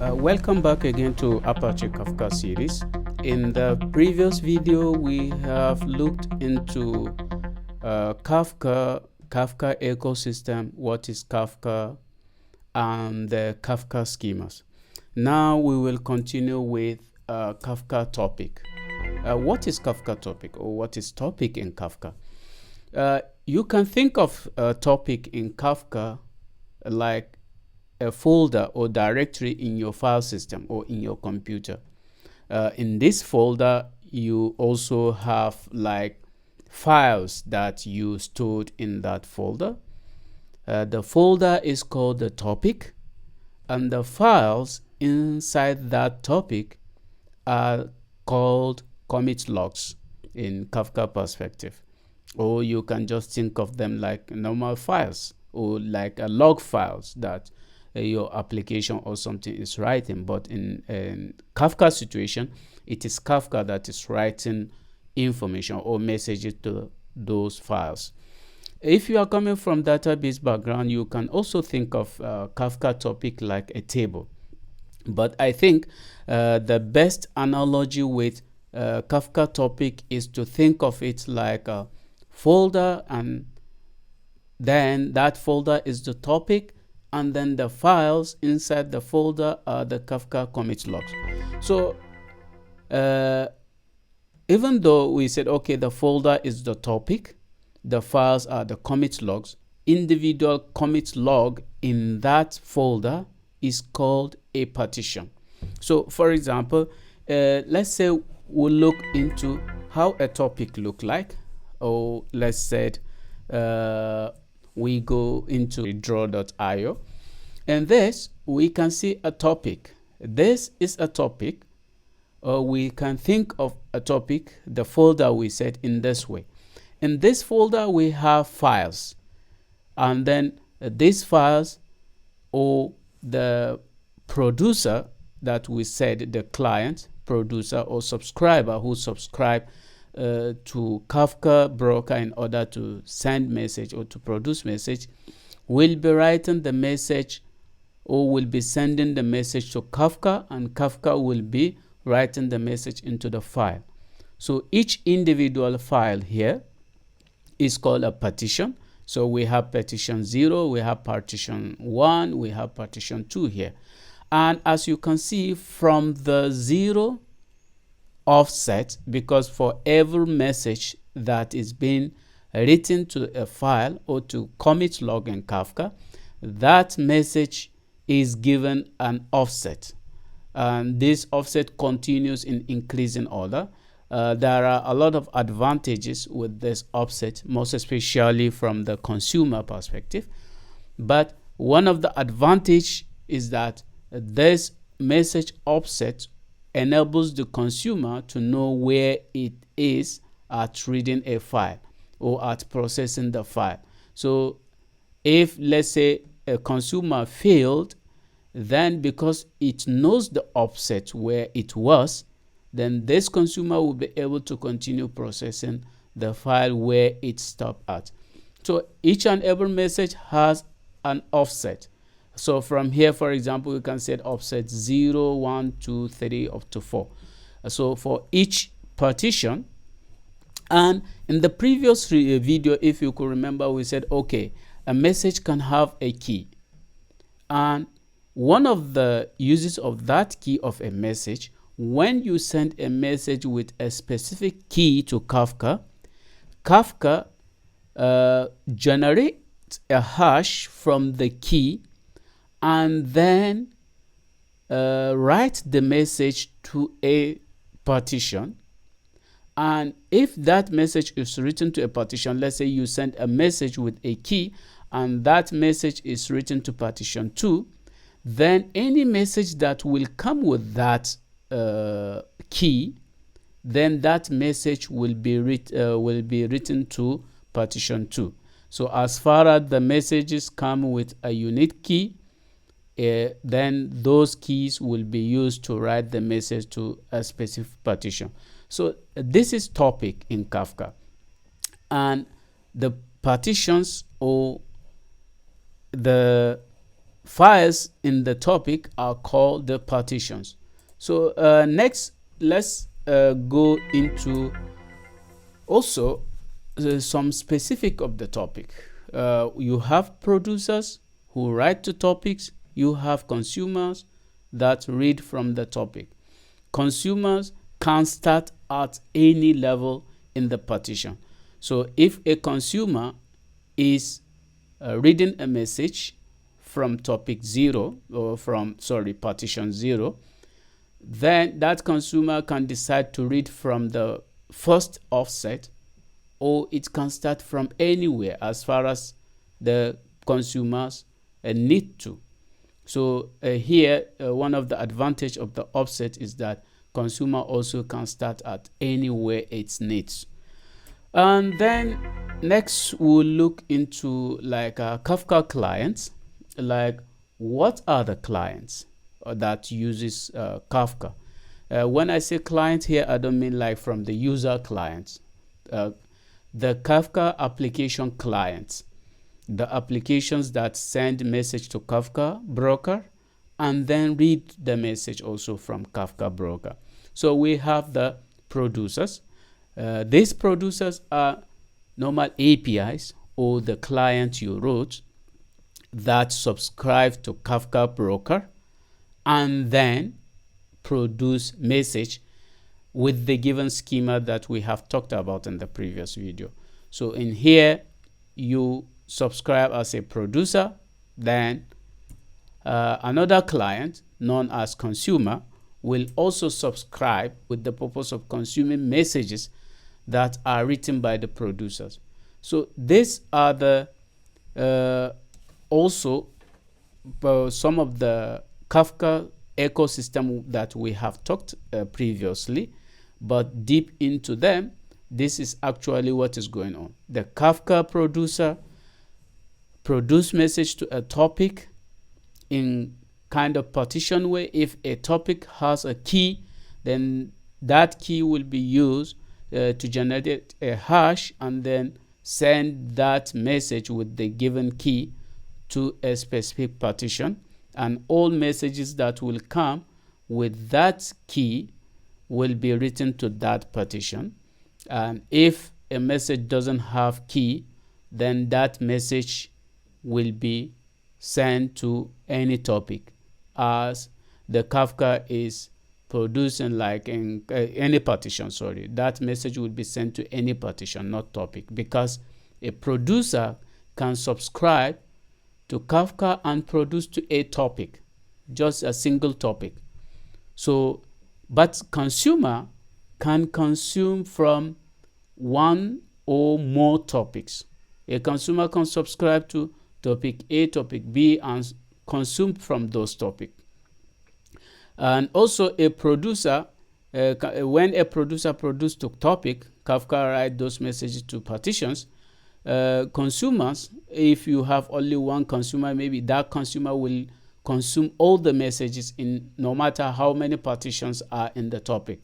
Welcome back again to Apache Kafka series. In the previous video, we have looked into Kafka ecosystem, what is Kafka, and the Kafka schemas. Now we will continue with Kafka topic. What is Kafka topic, or what is topic in Kafka? You can think of a topic in Kafka like a folder or directory in your file system or in your computer. In this folder, you also have like files that you stored in that folder. The folder is called the topic, and the files inside that topic are called commit logs in Kafka perspective. Or you can just think of them like normal files or like log files that your application or something is writing. But in Kafka situation, it is Kafka that is writing information or messages to those files. If you are coming from database background, you can also think of Kafka topic like a table. But I think the best analogy with Kafka topic is to think of it like a folder, and then that folder is the topic, and then the files inside the folder are the Kafka commit logs. So even though we said, okay, the folder is the topic, the files are the commit logs, individual commit log in that folder is called a partition. So for example, let's say we'll look into how a topic look like, or let's say we go into draw.io, and this we can see a topic. This is a topic, or we can think of a topic, the folder we set in this way. In this folder we have files, and then these files, or the producer that we said, the client, producer, or subscriber who subscribe to Kafka Broker in order to send message or to produce message, will be writing the message or will be sending the message to Kafka, and Kafka will be writing the message into the file. So each individual file here is called a partition. So we have partition 0, we have partition 1, we have partition 2 here. And as you can see from the 0 offset, because for every message that is being written to a file or to commit log in Kafka, that message is given an offset, and this offset continues in increasing order. There are a lot of advantages with this offset, most especially from the consumer perspective. But one of the advantage is that this message offset enables the consumer to know where it is at reading a file or at processing the file. So if, let's say, a consumer failed, then because it knows the offset where it was, then this consumer will be able to continue processing the file where it stopped at. So each and every message has an offset. So from here, for example, we can set offset 0, 1, 2, 3, up to 4. So for each partition, and in the previous video, if you could remember, we said, okay, a message can have a key. And one of the uses of that key of a message, when you send a message with a specific key to Kafka, Kafka generates a hash from the key, and then write the message to a partition. And if that message is written to a partition, let's say you send a message with a key and that message is written to partition 2, then any message that will come with that key, then that message will be written to partition 2. So as far as the messages come with a unique key, then those keys will be used to write the message to a specific partition. So this is topic in Kafka, and the partitions or the files in the topic are called the partitions. So next, let's go into also some specific of the topic. You have producers who write to topics. You have consumers that read from the topic. Consumers can start at any level in the partition. So if a consumer is reading a message from topic 0 or from partition 0, then that consumer can decide to read from the first offset, or it can start from anywhere as far as the consumers need to. So here, one of the advantage of the offset is that consumer also can start at anywhere it needs. And then next we'll look into like Kafka clients. Like, what are the clients that uses Kafka? When I say client here, I don't mean like from the user clients. The Kafka application clients, the applications that send message to Kafka Broker and then read the message also from Kafka Broker. So we have the producers. These producers are normal APIs or the client you wrote that subscribe to Kafka Broker and then produce message with the given schema that we have talked about in the previous video. So in here, you subscribe as a producer, then another client known as consumer will also subscribe with the purpose of consuming messages that are written by the producers. So these are the also some of the Kafka ecosystem that we have talked previously, but deep into them, this is actually what is going on. The Kafka producer produce message to a topic in kind of partition way. If a topic has a key, then that key will be used to generate a hash and then send that message with the given key to a specific partition, and all messages that will come with that key will be written to that partition. And if a message doesn't have key, then that message will be sent to any topic, as the Kafka is producing like in any partition, that message will be sent to any partition, not topic, because a producer can subscribe to Kafka and produce to a topic, just a single topic. So, but consumer can consume from one or more topics. A consumer can subscribe to topic A, topic B, and consume from those topics. And also a producer, when a producer produces to topic, Kafka writes those messages to partitions. Consumers, if you have only one consumer, maybe that consumer will consume all the messages in no matter how many partitions are in the topic.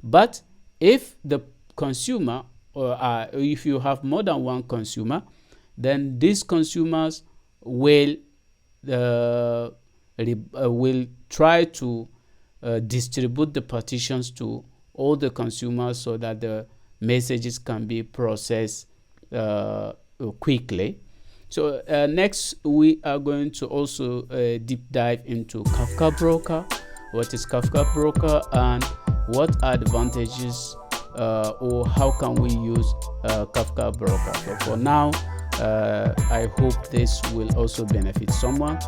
But if the consumer, or if you have more than one consumer, then these consumers will try to distribute the partitions to all the consumers so that the messages can be processed quickly. So next we are going to also deep dive into Kafka Broker. What is Kafka Broker and what are the advantages or how can we use Kafka Broker? So for now, I hope this will also benefit someone.